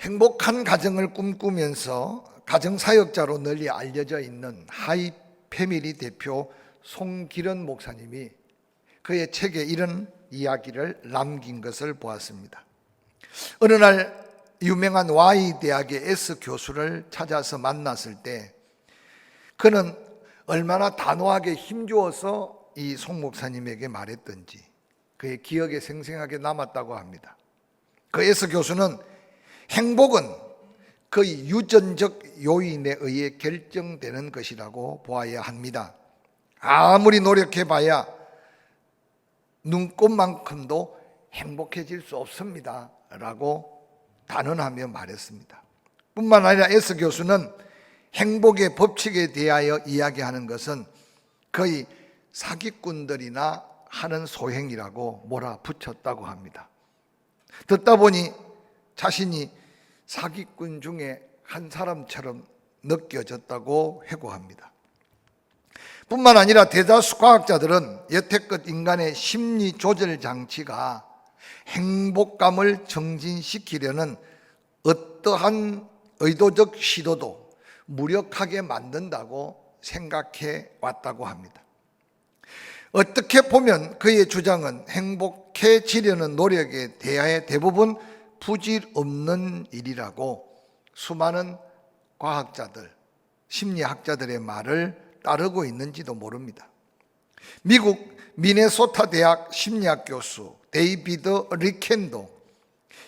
행복한 가정을 꿈꾸면서 가정사역자로 널리 알려져 있는 하이 패밀리 대표 송기련 목사님이 그의 책에 이런 이야기를 남긴 것을 보았습니다. 어느 날 유명한 Y대학의 S 교수를 찾아서 만났을 때 그는 얼마나 단호하게 힘주어서 이 송 목사님에게 말했던지 그의 기억에 생생하게 남았다고 합니다. 그 S 교수는 행복은 거의 유전적 요인에 의해 결정되는 것이라고 보아야 합니다. 아무리 노력해봐야 눈꽃만큼도 행복해질 수 없습니다 라고 단언하며 말했습니다. 뿐만 아니라 S 교수는 행복의 법칙에 대하여 이야기하는 것은 거의 사기꾼들이나 하는 소행이라고 몰아붙였다고 합니다. 듣다 보니 자신이 사기꾼 중에 한 사람처럼 느껴졌다고 회고합니다. 뿐만 아니라 대다수 과학자들은 여태껏 인간의 심리 조절 장치가 행복감을 정진시키려는 어떠한 의도적 시도도 무력하게 만든다고 생각해 왔다고 합니다. 어떻게 보면 그의 주장은 행복해지려는 노력에 대하여 대부분 부질없는 일이라고 수많은 과학자들, 심리학자들의 말을 따르고 있는지도 모릅니다. 미국 미네소타 대학 심리학 교수 데이비드 리켄도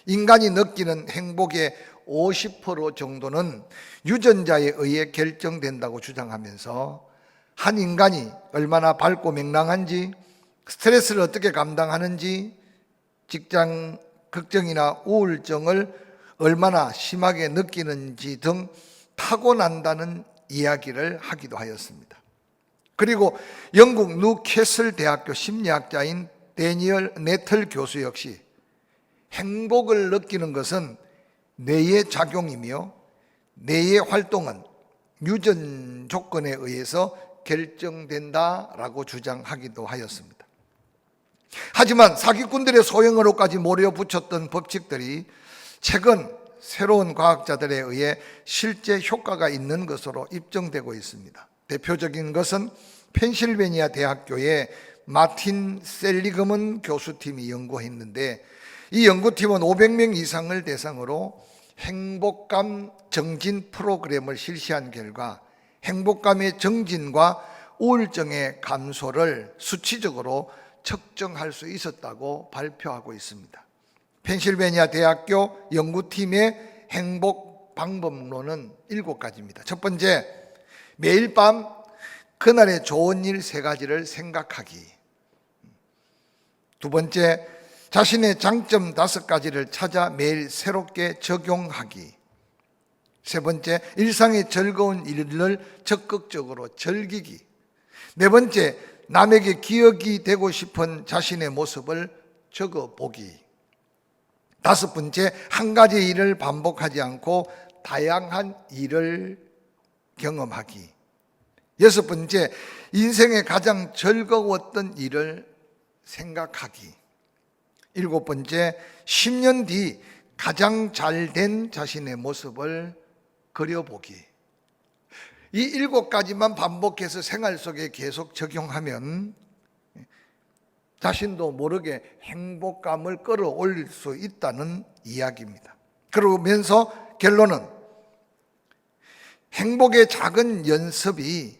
인간이 느끼는 행복의 50% 정도는 유전자에 의해 결정된다고 주장하면서 한 인간이 얼마나 밝고 명랑한지, 스트레스를 어떻게 감당하는지, 직장 걱정이나 우울증을 얼마나 심하게 느끼는지 등 타고난다는 이야기를 하기도 하였습니다. 그리고 영국 뉴캐슬 대학교 심리학자인 데니얼 네틀 교수 역시 행복을 느끼는 것은 뇌의 작용이며 뇌의 활동은 유전 조건에 의해서 결정된다라고 주장하기도 하였습니다. 하지만 사기꾼들의 소행으로까지 몰아붙였던 법칙들이 최근 새로운 과학자들에 의해 실제 효과가 있는 것으로 입증되고 있습니다. 대표적인 것은 펜실베니아 대학교의 마틴 셀리그먼 교수팀이 연구했는데 이 연구팀은 500명 이상을 대상으로 행복감 정진 프로그램을 실시한 결과 행복감의 정진과 우울증의 감소를 수치적으로 측정할 수 있었다고 발표하고 있습니다. 펜실베니아 대학교 연구팀의 행복 방법론은 7가지입니다. 첫 번째, 매일 밤 그날의 좋은 일 3가지를 생각하기. 두 번째, 자신의 장점 5가지를 찾아 매일 새롭게 적용하기. 세 번째, 일상의 즐거운 일을 적극적으로 즐기기. 네 번째, 남에게 기억이 되고 싶은 자신의 모습을 적어보기. 5번째, 한 가지 일을 반복하지 않고 다양한 일을 경험하기. 6번째, 인생의 가장 즐거웠던 일을 생각하기. 7번째, 10년 뒤 가장 잘된 자신의 모습을 그려보기. 이 7가지만 반복해서 생활 속에 계속 적용하면 자신도 모르게 행복감을 끌어올릴 수 있다는 이야기입니다. 그러면서 결론은 행복의 작은 연습이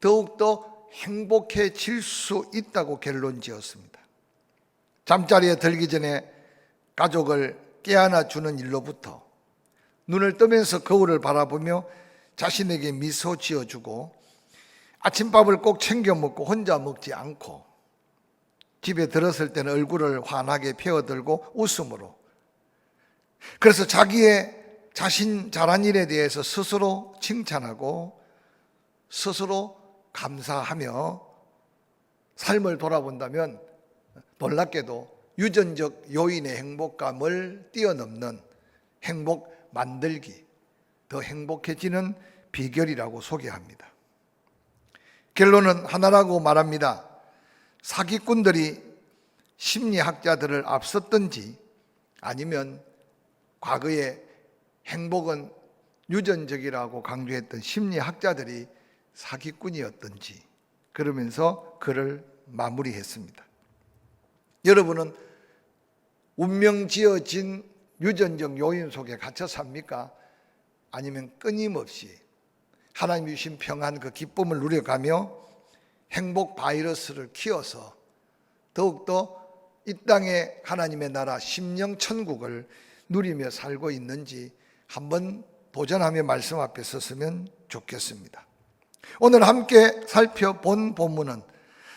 더욱더 행복해질 수 있다고 결론 지었습니다. 잠자리에 들기 전에 가족을 깨안아 주는 일로부터 눈을 뜨면서 거울을 바라보며 자신에게 미소 지어주고 아침밥을 꼭 챙겨 먹고 혼자 먹지 않고 집에 들었을 때는 얼굴을 환하게 펴어들고 웃음으로, 그래서 자기의 자신 잘한 일에 대해서 스스로 칭찬하고 스스로 감사하며 삶을 돌아본다면 놀랍게도 유전적 요인의 행복감을 뛰어넘는 행복 만들기, 더 행복해지는 비결이라고 소개합니다. 결론은 하나라고 말합니다. 사기꾼들이 심리학자들을 앞섰든지 아니면 과거에 행복은 유전적이라고 강조했던 심리학자들이 사기꾼이었던지 그러면서 글을 마무리했습니다. 여러분은 운명 지어진 유전적 요인 속에 갇혀 삽니까? 아니면 끊임없이 하나님이 주신 평안 그 기쁨을 누려가며 행복 바이러스를 키워서 더욱더 이 땅에 하나님의 나라 심령 천국을 누리며 살고 있는지 한번 도전하며 말씀 앞에 섰으면 좋겠습니다. 오늘 함께 살펴본 본문은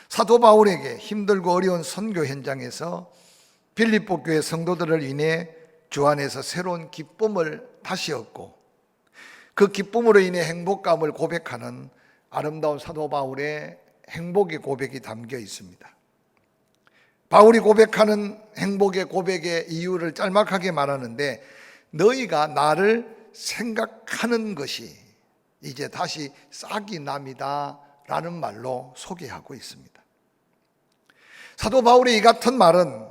사도 바울에게 힘들고 어려운 선교 현장에서 빌립보 교회 성도들을 인해 주 안에서 새로운 기쁨을 다시 얻고 그 기쁨으로 인해 행복감을 고백하는 아름다운 사도 바울의 행복의 고백이 담겨 있습니다. 바울이 고백하는 행복의 고백의 이유를 짤막하게 말하는데, 너희가 나를 생각하는 것이 이제 다시 싹이 납니다 라는 말로 소개하고 있습니다. 사도 바울의 이 같은 말은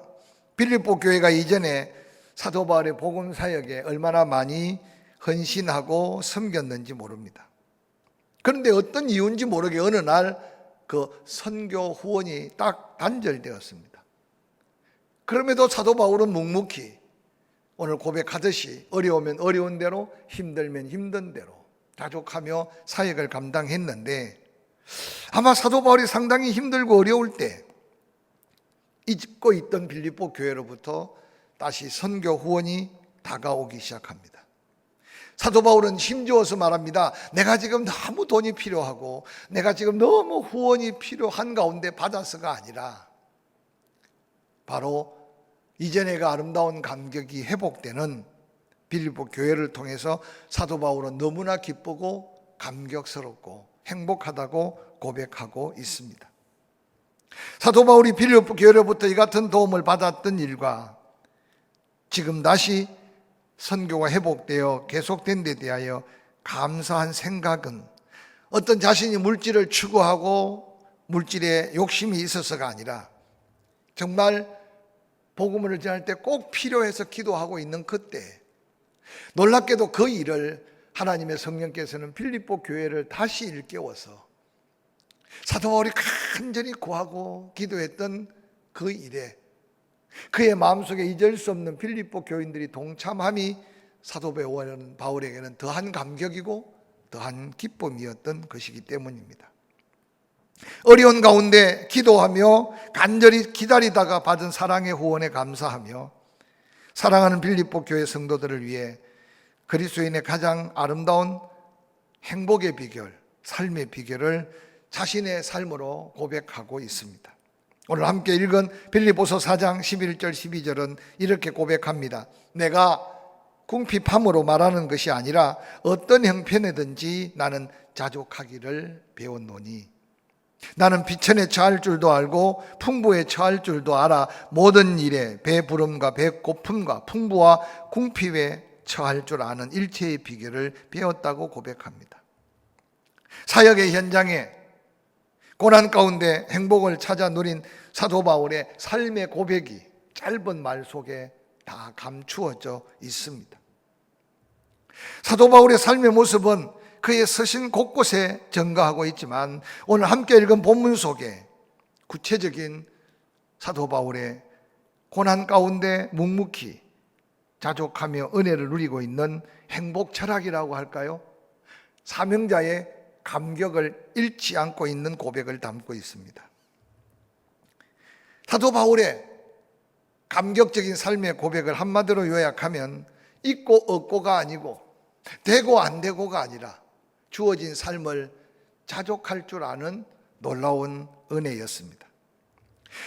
빌립보 교회가 이전에 사도 바울의 복음 사역에 얼마나 많이 헌신하고 섬겼는지 모릅니다. 그런데 어떤 이유인지 모르게 어느 날 그 선교 후원이 딱 단절되었습니다. 그럼에도 사도 바울은 묵묵히 오늘 고백하듯이 어려우면 어려운 대로, 힘들면 힘든 대로 자족하며 사역을 감당했는데, 아마 사도 바울이 상당히 힘들고 어려울 때 잊고 있던 빌립보 교회로부터 다시 선교 후원이 다가오기 시작합니다. 사도 바울은 힘주어서 말합니다. 내가 지금 너무 돈이 필요하고 내가 지금 너무 후원이 필요한 가운데 받아서가 아니라 바로 이전에가 아름다운 감격이 회복되는 빌립보 교회를 통해서 사도 바울은 너무나 기쁘고 감격스럽고 행복하다고 고백하고 있습니다. 사도 바울이 빌립보 교회로부터 이 같은 도움을 받았던 일과 지금 다시 선교가 회복되어 계속된 데 대하여 감사한 생각은 어떤 자신이 물질을 추구하고 물질에 욕심이 있어서가 아니라 정말 복음을 전할 때 꼭 필요해서 기도하고 있는 그때, 놀랍게도 그 일을 하나님의 성령께서는 빌립보 교회를 다시 일깨워서 사도 바울이 간절히 구하고 기도했던 그 일에 그의 마음속에 잊을 수 없는 빌립보 교인들이 동참함이 사도 바울에게는 더한 감격이고 더한 기쁨이었던 것이기 때문입니다. 어려운 가운데 기도하며 간절히 기다리다가 받은 사랑의 후원에 감사하며 사랑하는 빌립보 교회 성도들을 위해 그리스도인의 가장 아름다운 행복의 비결, 삶의 비결을 자신의 삶으로 고백하고 있습니다. 오늘 함께 읽은 빌립보서 4장 11절 12절은 이렇게 고백합니다. 내가 궁핍함으로 말하는 것이 아니라 어떤 형편에든지 나는 자족하기를 배웠노니 나는 비천에 처할 줄도 알고 풍부에 처할 줄도 알아 모든 일에 배부름과 배고픔과 풍부와 궁핍에 처할 줄 아는 일체의 비결을 배웠다고 고백합니다. 사역의 현장에 고난 가운데 행복을 찾아 누린 사도 바울의 삶의 고백이 짧은 말 속에 다 감추어져 있습니다. 사도 바울의 삶의 모습은 그의 서신 곳곳에 전가하고 있지만 오늘 함께 읽은 본문 속에 구체적인 사도 바울의 고난 가운데 묵묵히 자족하며 은혜를 누리고 있는 행복 철학이라고 할까요? 사명자의 감격을 잃지 않고 있는 고백을 담고 있습니다. 사도 바울의 감격적인 삶의 고백을 한마디로 요약하면 있고 없고가 아니고 되고 안 되고가 아니라 주어진 삶을 자족할 줄 아는 놀라운 은혜였습니다.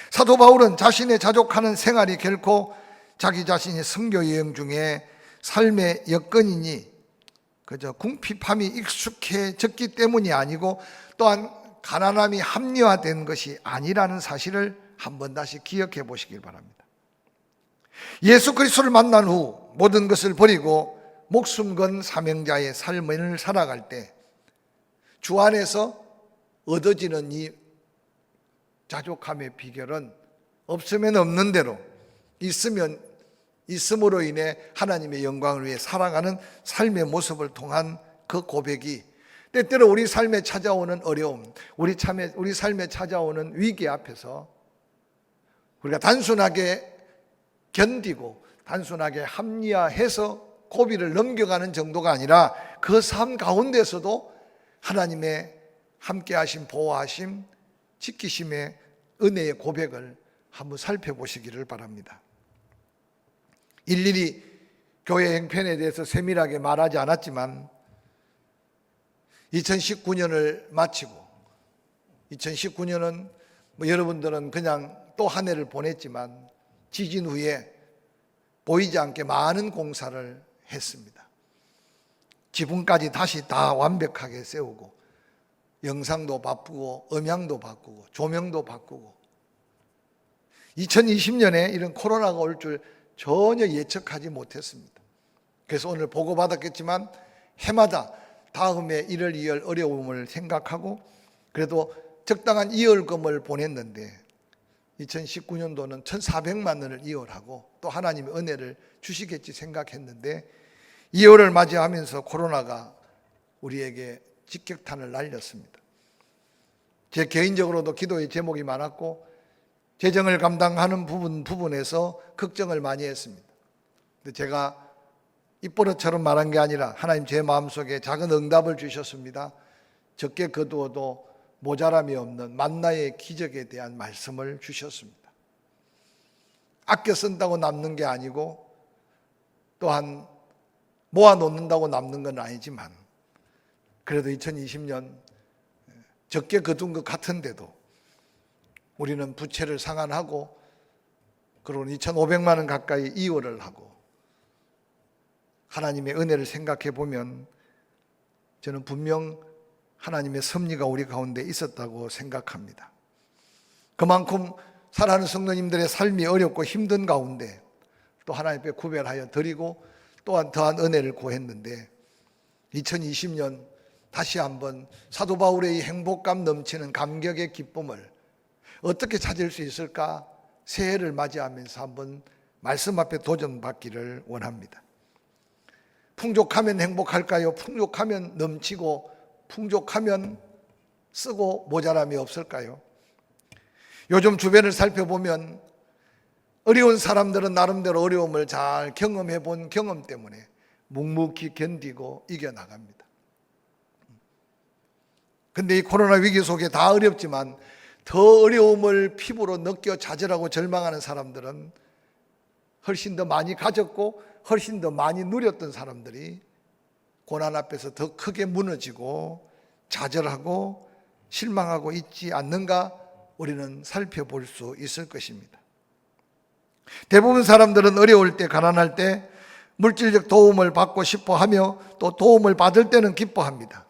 사도 바울은 자신의 자족하는 생활이 결코 자기 자신이 선교 여행 중에 삶의 여건이니 그저 궁핍함이 익숙해졌기 때문이 아니고 또한 가난함이 합리화된 것이 아니라는 사실을 한번 다시 기억해 보시길 바랍니다. 예수 그리스도를 만난 후 모든 것을 버리고 목숨 건 사명자의 삶을 살아갈 때 주 안에서 얻어지는 이 자족함의 비결은 없으면 없는 대로 있으면 있음으로 인해 하나님의 영광을 위해 살아가는 삶의 모습을 통한 그 고백이 때때로 우리 삶에 찾아오는 어려움, 우리 삶에 찾아오는 위기 앞에서 우리가 단순하게 견디고 단순하게 합리화해서 고비를 넘겨가는 정도가 아니라 그 삶 가운데서도 하나님의 함께하심, 보호하심, 지키심의 은혜의 고백을 한번 살펴보시기를 바랍니다. 일일이 교회 형편에 대해서 세밀하게 말하지 않았지만 2019년을 마치고 2019년은 여러분들은 그냥 또 한 해를 보냈지만 지진 후에 보이지 않게 많은 공사를 했습니다. 지붕까지 다시 다 완벽하게 세우고 영상도 바꾸고 음향도 바꾸고 조명도 바꾸고 2020년에 이런 코로나가 올 줄 전혀 예측하지 못했습니다. 그래서 오늘 보고받았겠지만 해마다 다음에 이럴 어려움을 생각하고 그래도 적당한 이월금을 보냈는데 2019년도는 1,400만 원을 이월하고 또 하나님의 은혜를 주시겠지 생각했는데 2월을 맞이하면서 코로나가 우리에게 직격탄을 날렸습니다. 제 개인적으로도 기도의 제목이 많았고 재정을 감당하는 부분에서 걱정을 많이 했습니다. 근데 제가 입버릇처럼 말한 게 아니라 하나님 제 마음속에 작은 응답을 주셨습니다. 적게 거두어도 모자람이 없는 만나의 기적에 대한 말씀을 주셨습니다. 아껴 쓴다고 남는 게 아니고 또한 모아놓는다고 남는 건 아니지만 그래도 2020년 적게 거둔 것 같은데도 우리는 부채를 상환하고 그리고 2,500만 원 가까이 이월을 하고 하나님의 은혜를 생각해 보면 저는 분명 하나님의 섭리가 우리 가운데 있었다고 생각합니다. 그만큼 사랑하는 성도님들의 삶이 어렵고 힘든 가운데 또 하나님 앞에 구별하여 드리고 또한 더한 은혜를 구했는데 2020년 다시 한번 사도 바울의 이 행복감 넘치는 감격의 기쁨을 어떻게 찾을 수 있을까? 새해를 맞이하면서 한번 말씀 앞에 도전받기를 원합니다. 풍족하면 행복할까요? 풍족하면 넘치고 풍족하면 쓰고 모자람이 없을까요? 요즘 주변을 살펴보면 어려운 사람들은 나름대로 어려움을 잘 경험해 본 경험 때문에 묵묵히 견디고 이겨나갑니다. 근데 이 코로나 위기 속에 다 어렵지만 더 어려움을 피부로 느껴 좌절하고 절망하는 사람들은 훨씬 더 많이 가졌고 훨씬 더 많이 누렸던 사람들이 고난 앞에서 더 크게 무너지고 좌절하고 실망하고 있지 않는가 우리는 살펴볼 수 있을 것입니다. 대부분 사람들은 어려울 때, 가난할 때 물질적 도움을 받고 싶어 하며 또 도움을 받을 때는 기뻐합니다.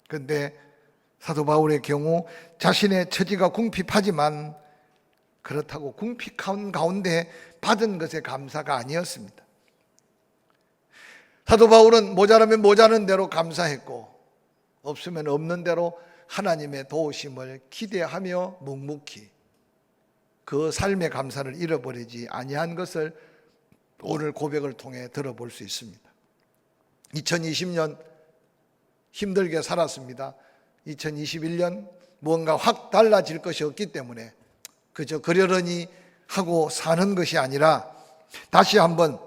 그런데 사도 바울의 경우 자신의 처지가 궁핍하지만 그렇다고 궁핍한 가운데 받은 것에 감사가 아니었습니다. 사도 바울은 모자라면 모자란 대로 감사했고 없으면 없는 대로 하나님의 도우심을 기대하며 묵묵히 그 삶의 감사를 잃어버리지 아니한 것을 오늘 고백을 통해 들어볼 수 있습니다. 2020년 힘들게 살았습니다. 2021년 뭔가 확 달라질 것이 없기 때문에 그저 그러려니 하고 사는 것이 아니라 다시 한번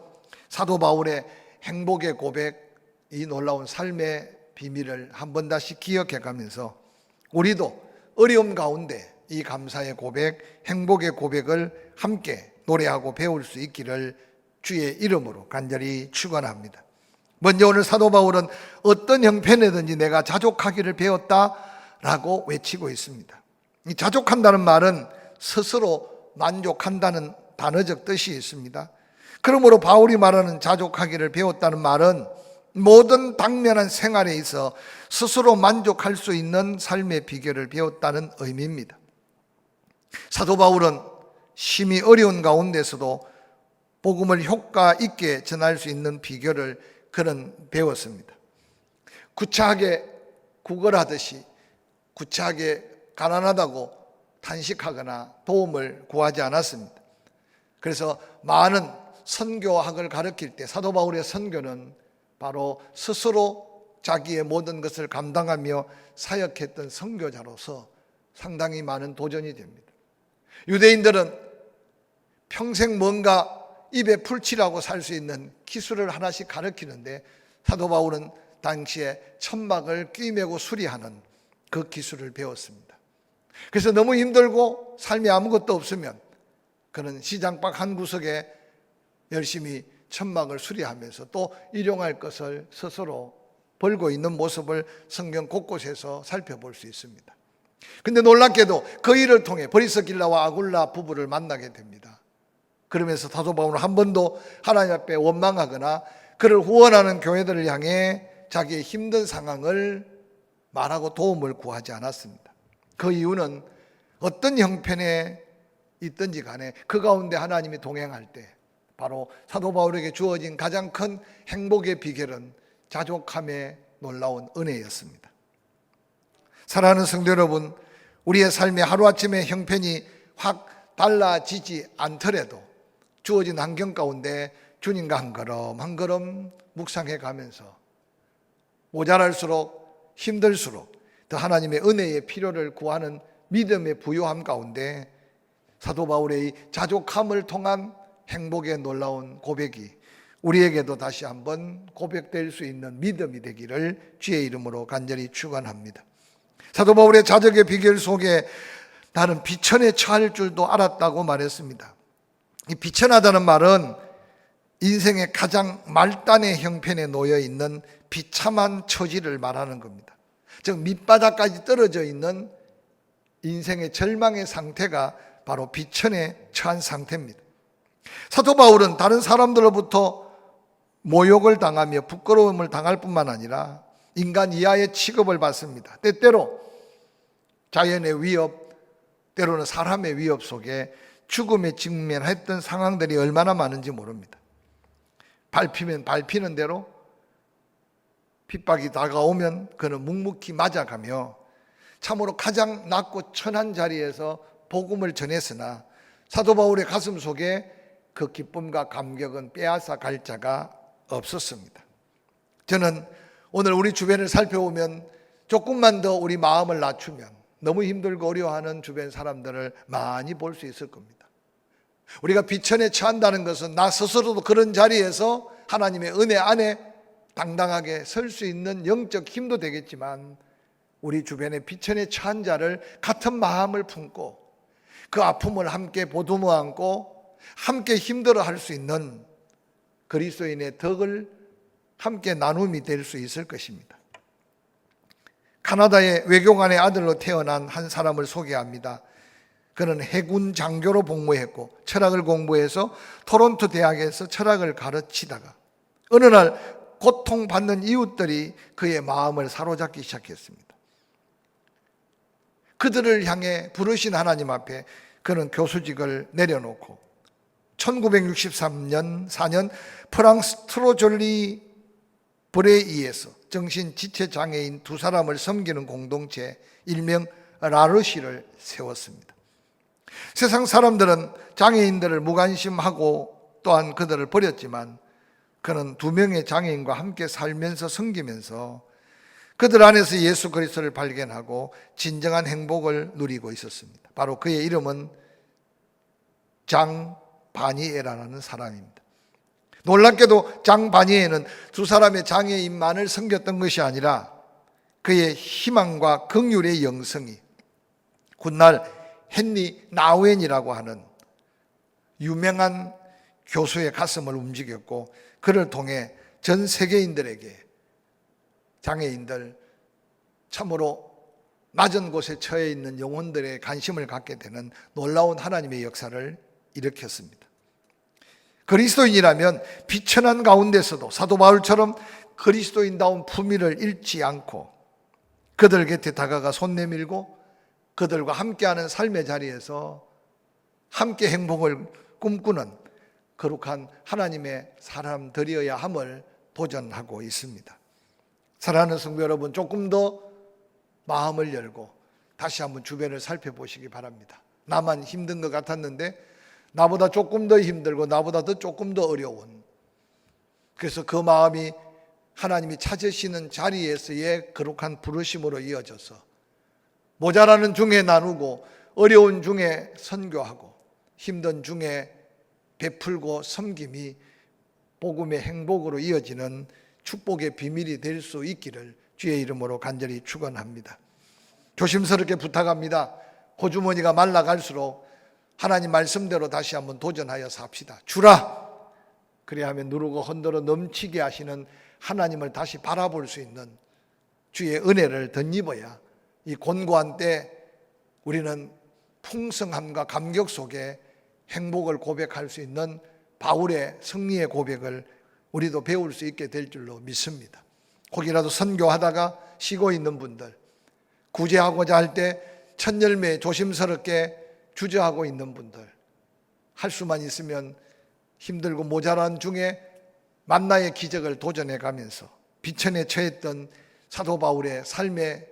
사도 바울의 행복의 고백, 이 놀라운 삶의 비밀을 한번 다시 기억해 가면서 우리도 어려움 가운데 이 감사의 고백, 행복의 고백을 함께 노래하고 배울 수 있기를 주의 이름으로 간절히 축원합니다. 먼저 오늘 사도 바울은 어떤 형편에든지 내가 자족하기를 배웠다라고 외치고 있습니다. 이 자족한다는 말은 스스로 만족한다는 단어적 뜻이 있습니다. 그러므로 바울이 말하는 자족하기를 배웠다는 말은 모든 당면한 생활에 있어 스스로 만족할 수 있는 삶의 비결을 배웠다는 의미입니다. 사도 바울은 심히 어려운 가운데서도 복음을 효과 있게 전할 수 있는 비결을 그는 배웠습니다. 구차하게 구걸하듯이 구차하게 가난하다고 탄식하거나 도움을 구하지 않았습니다. 그래서 많은 선교학을 가르칠 때 사도 바울의 선교는 바로 스스로 자기의 모든 것을 감당하며 사역했던 선교자로서 상당히 많은 도전이 됩니다. 유대인들은 평생 뭔가 입에 풀칠하고 살 수 있는 기술을 하나씩 가르치는데 사도 바울은 당시에 천막을 꿰매고 수리하는 그 기술을 배웠습니다. 그래서 너무 힘들고 삶에 아무것도 없으면 그는 시장밖 한 구석에 열심히 천막을 수리하면서 또 일용할 것을 스스로 벌고 있는 모습을 성경 곳곳에서 살펴볼 수 있습니다. 근데 놀랍게도 그 일을 통해 브리스길라와 아굴라 부부를 만나게 됩니다. 그러면서 사도 바울은 한 번도 하나님 앞에 원망하거나 그를 후원하는 교회들을 향해 자기의 힘든 상황을 말하고 도움을 구하지 않았습니다. 그 이유는 어떤 형편에 있든지 간에 그 가운데 하나님이 동행할 때 바로 사도 바울에게 주어진 가장 큰 행복의 비결은 자족함의 놀라운 은혜였습니다. 사랑하는 성도 여러분, 우리의 삶의 하루아침에 형편이 확 달라지지 않더라도 주어진 환경 가운데 주님과 한 걸음 한 걸음 묵상해 가면서 모자랄수록 힘들수록 더 하나님의 은혜의 필요를 구하는 믿음의 부요함 가운데 사도 바울의 자족함을 통한 행복의 놀라운 고백이 우리에게도 다시 한번 고백될 수 있는 믿음이 되기를 주의 이름으로 간절히 축원합니다. 사도 바울의 자족의 비결 속에 나는 비천에 처할 줄도 알았다고 말했습니다. 이 비천하다는 말은 인생의 가장 말단의 형편에 놓여 있는 비참한 처지를 말하는 겁니다. 즉 밑바닥까지 떨어져 있는 인생의 절망의 상태가 바로 비천에 처한 상태입니다. 사도 바울은 다른 사람들로부터 모욕을 당하며 부끄러움을 당할 뿐만 아니라 인간 이하의 취급을 받습니다. 때때로 자연의 위협, 때로는 사람의 위협 속에 죽음에 직면했던 상황들이 얼마나 많은지 모릅니다. 밟히면 밟히는 대로 핍박이 다가오면 그는 묵묵히 맞아가며 참으로 가장 낮고 천한 자리에서 복음을 전했으나 사도 바울의 가슴 속에 그 기쁨과 감격은 빼앗아 갈 자가 없었습니다. 저는 오늘 우리 주변을 살펴보면 조금만 더 우리 마음을 낮추면 너무 힘들고 어려워하는 주변 사람들을 많이 볼 수 있을 겁니다. 우리가 비천에 처한다는 것은 나 스스로도 그런 자리에서 하나님의 은혜 안에 당당하게 설 수 있는 영적 힘도 되겠지만 우리 주변에 비천에 처한 자를 같은 마음을 품고 그 아픔을 함께 보듬어 안고 함께 힘들어할 수 있는 그리스도인의 덕을 함께 나눔이 될 수 있을 것입니다. 카나다의 외교관의 아들로 태어난 한 사람을 소개합니다. 그는 해군 장교로 복무했고 철학을 공부해서 토론토 대학에서 철학을 가르치다가 어느 날 고통받는 이웃들이 그의 마음을 사로잡기 시작했습니다. 그들을 향해 부르신 하나님 앞에 그는 교수직을 내려놓고 1963년 4년 프랑스 트로졸리 브레이에서 정신지체장애인 두 사람을 섬기는 공동체 일명 라르시를 세웠습니다. 세상 사람들은 장애인들을 무관심하고 또한 그들을 버렸지만 그는 두 명의 장애인과 함께 살면서 섬기면서 그들 안에서 예수 그리스도를 발견하고 진정한 행복을 누리고 있었습니다. 바로 그의 이름은 장 바니에라는 사람입니다. 놀랍게도 장 바니에는 두 사람의 장애인만을 섬겼던 것이 아니라 그의 희망과 긍휼의 영성이 훗날 헨리 나우엔이라고 하는 유명한 교수의 가슴을 움직였고 그를 통해 전 세계인들에게 장애인들 참으로 낮은 곳에 처해 있는 영혼들의 관심을 갖게 되는 놀라운 하나님의 역사를 일으켰습니다. 그리스도인이라면 비천한 가운데서도 사도 바울처럼 그리스도인다운 품위를 잃지 않고 그들 곁에 다가가 손 내밀고 그들과 함께하는 삶의 자리에서 함께 행복을 꿈꾸는 거룩한 하나님의 사람들이어야 함을 도전하고 있습니다. 사랑하는 성도 여러분, 조금 더 마음을 열고 다시 한번 주변을 살펴보시기 바랍니다. 나만 힘든 것 같았는데 나보다 조금 더 힘들고 나보다 더 조금 더 어려운, 그래서 그 마음이 하나님이 찾으시는 자리에서의 거룩한 부르심으로 이어져서 모자라는 중에 나누고 어려운 중에 선교하고 힘든 중에 베풀고 섬김이 복음의 행복으로 이어지는 축복의 비밀이 될 수 있기를 주의 이름으로 간절히 축원합니다. 조심스럽게 부탁합니다. 호주머니가 말라갈수록 하나님 말씀대로 다시 한번 도전하여 삽시다. 주라! 그래야 하면 누르고 흔들어 넘치게 하시는 하나님을 다시 바라볼 수 있는 주의 은혜를 덧입어야 이 곤고한 때 우리는 풍성함과 감격 속에 행복을 고백할 수 있는 바울의 승리의 고백을 우리도 배울 수 있게 될 줄로 믿습니다. 혹이라도 선교하다가 쉬고 있는 분들, 구제하고자 할 때 첫 열매에 조심스럽게 주저하고 있는 분들, 할 수만 있으면 힘들고 모자란 중에 만나의 기적을 도전해 가면서 비천에 처했던 사도 바울의 삶의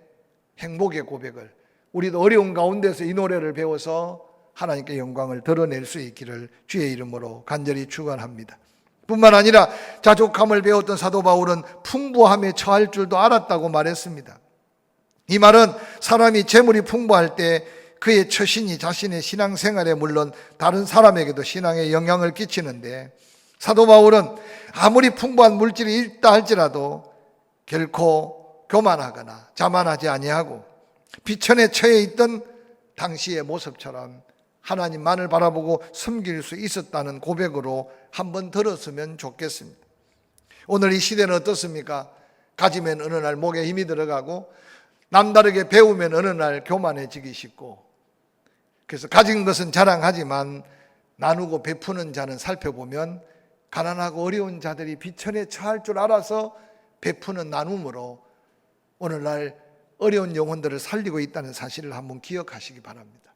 행복의 고백을 우리도 어려운 가운데서 이 노래를 배워서 하나님께 영광을 드러낼 수 있기를 주의 이름으로 간절히 축원합니다. 뿐만 아니라 자족함을 배웠던 사도 바울은 풍부함에 처할 줄도 알았다고 말했습니다. 이 말은 사람이 재물이 풍부할 때 그의 처신이 자신의 신앙생활에 물론 다른 사람에게도 신앙에 영향을 끼치는데, 사도 바울은 아무리 풍부한 물질이 있다 할지라도 결코 교만하거나 자만하지 아니하고 비천에 처해 있던 당시의 모습처럼 하나님만을 바라보고 섬길 수 있었다는 고백으로 한번 들었으면 좋겠습니다. 오늘 이 시대는 어떻습니까? 가지면 어느 날 목에 힘이 들어가고 남다르게 배우면 어느 날 교만해지기 쉽고, 그래서 가진 것은 자랑하지만 나누고 베푸는 자는 살펴보면 가난하고 어려운 자들이 비천에 처할 줄 알아서 베푸는 나눔으로 오늘날 어려운 영혼들을 살리고 있다는 사실을 한번 기억하시기 바랍니다.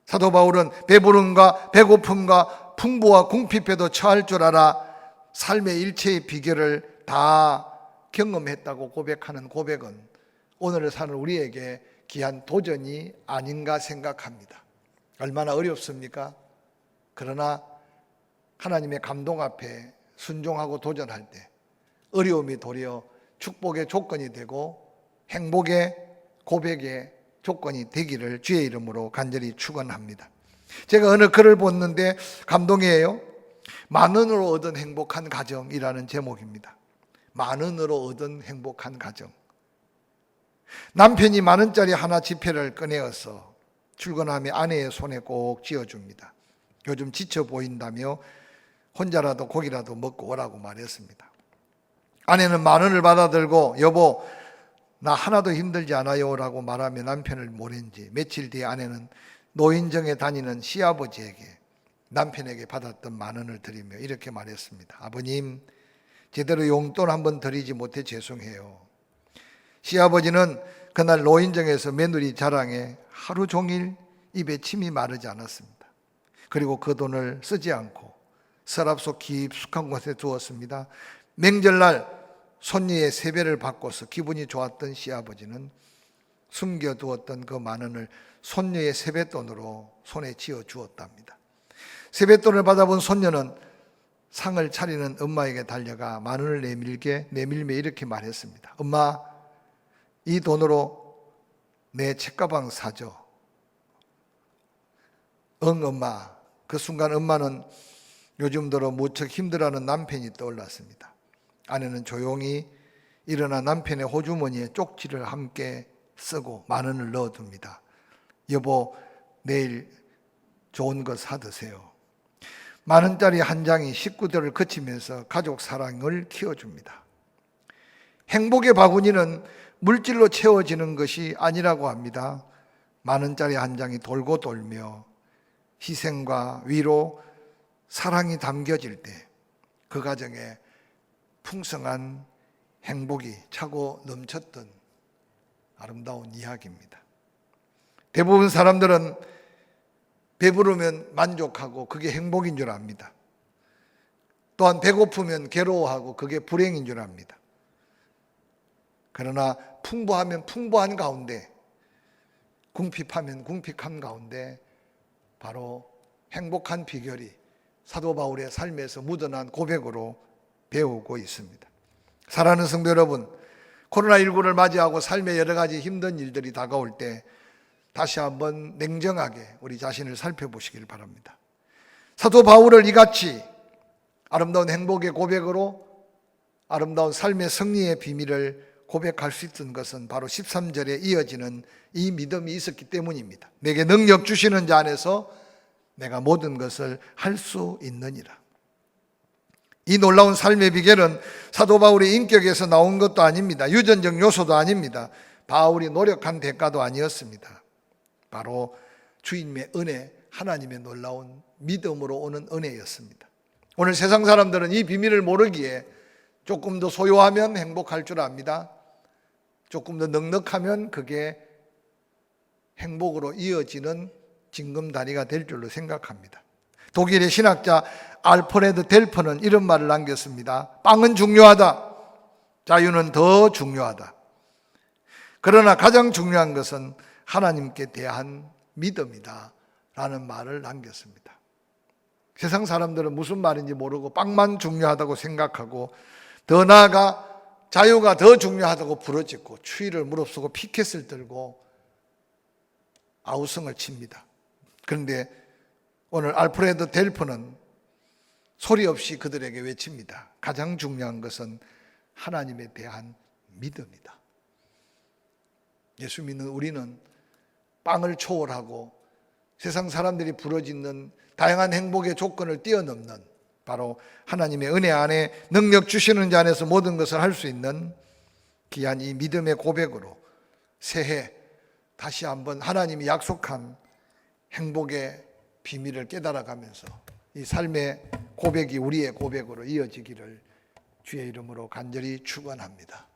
사도 바울은 배부름과 배고픔과 풍부와 궁핍에도 처할 줄 알아 삶의 일체의 비결을 다 경험했다고 고백하는 고백은 오늘을 사는 우리에게 귀한 도전이 아닌가 생각합니다. 얼마나 어렵습니까? 그러나 하나님의 감동 앞에 순종하고 도전할 때 어려움이 도리어 축복의 조건이 되고 행복의 고백의 조건이 되기를 주의 이름으로 간절히 축원합니다. 제가 어느 글을 봤는데 감동이에요. 만원으로 얻은 행복한 가정이라는 제목입니다. 만원으로 얻은 행복한 가정. 남편이 만원짜리 하나 지폐를 꺼내어서 출근하며 아내의 손에 꼭 쥐어줍니다. 요즘 지쳐 보인다며 혼자라도 고기라도 먹고 오라고 말했습니다. 아내는 만원을 받아들고 여보 나 하나도 힘들지 않아요 라고 말하며 남편을 보낸 지 며칠 뒤에 아내는 노인정에 다니는 시아버지에게 남편에게 받았던 만원을 드리며 이렇게 말했습니다. 아버님 제대로 용돈 한번 드리지 못해 죄송해요. 시아버지는 그날 노인정에서 며느리 자랑에 하루 종일 입에 침이 마르지 않았습니다. 그리고 그 돈을 쓰지 않고 서랍 속 깊숙한 곳에 두었습니다. 명절날 손녀의 세배를 받고서 기분이 좋았던 시아버지는 숨겨두었던 그 만원을 손녀의 세뱃돈으로 손에 쥐어 주었답니다. 세뱃돈을 받아본 손녀는 상을 차리는 엄마에게 달려가 만원을 내밀며 이렇게 말했습니다. 엄마, 이 돈으로 내 책가방 사줘. 응 엄마. 그 순간 엄마는 요즘 들어 무척 힘들어하는 남편이 떠올랐습니다. 아내는 조용히 일어나 남편의 호주머니에 쪽지를 함께 쓰고 만원을 넣어둡니다. 여보 내일 좋은 거 사드세요. 만원짜리 한 장이 식구들을 그치면서 가족 사랑을 키워줍니다. 행복의 바구니는 물질로 채워지는 것이 아니라고 합니다. 만원짜리 한 장이 돌고 돌며 희생과 위로, 사랑이 담겨질 때 그 가정에 풍성한 행복이 차고 넘쳤던 아름다운 이야기입니다. 대부분 사람들은 배부르면 만족하고 그게 행복인 줄 압니다. 또한 배고프면 괴로워하고 그게 불행인 줄 압니다. 그러나 풍부하면 풍부한 가운데, 궁핍하면 궁핍한 가운데 바로 행복한 비결이 사도 바울의 삶에서 묻어난 고백으로 배우고 있습니다. 사랑하는 성도 여러분, 코로나19를 맞이하고 삶의 여러 가지 힘든 일들이 다가올 때 다시 한번 냉정하게 우리 자신을 살펴보시길 바랍니다. 사도 바울을 이같이 아름다운 행복의 고백으로 아름다운 삶의 승리의 비밀을 고백할 수 있던 것은 바로 13절에 이어지는 이 믿음이 있었기 때문입니다. 내게 능력 주시는 자 안에서 내가 모든 것을 할 수 있느니라. 이 놀라운 삶의 비결은 사도 바울의 인격에서 나온 것도 아닙니다. 유전적 요소도 아닙니다. 바울이 노력한 대가도 아니었습니다. 바로 주님의 은혜, 하나님의 놀라운 믿음으로 오는 은혜였습니다. 오늘 세상 사람들은 이 비밀을 모르기에 조금 더 소유하면 행복할 줄 압니다. 조금 더 넉넉하면 그게 행복으로 이어지는 징검다리가 될 줄로 생각합니다. 독일의 신학자 알프레드 델퍼는 이런 말을 남겼습니다. 빵은 중요하다. 자유는 더 중요하다. 그러나 가장 중요한 것은 하나님께 대한 믿음이다 라는 말을 남겼습니다. 세상 사람들은 무슨 말인지 모르고 빵만 중요하다고 생각하고 더 나아가 자유가 더 중요하다고 부르짖고 추위를 무릅쓰고 피켓을 들고 아우성을 칩니다. 그런데 오늘 알프레드 델프는 소리 없이 그들에게 외칩니다. 가장 중요한 것은 하나님에 대한 믿음이다. 예수 믿는 우리는 빵을 초월하고 세상 사람들이 부러지는 다양한 행복의 조건을 뛰어넘는 바로 하나님의 은혜 안에 능력 주시는 자 안에서 모든 것을 할 수 있는 귀한 이 믿음의 고백으로 새해 다시 한번 하나님이 약속한 행복의 비밀을 깨달아가면서 이 삶의 고백이 우리의 고백으로 이어지기를 주의 이름으로 간절히 축원합니다.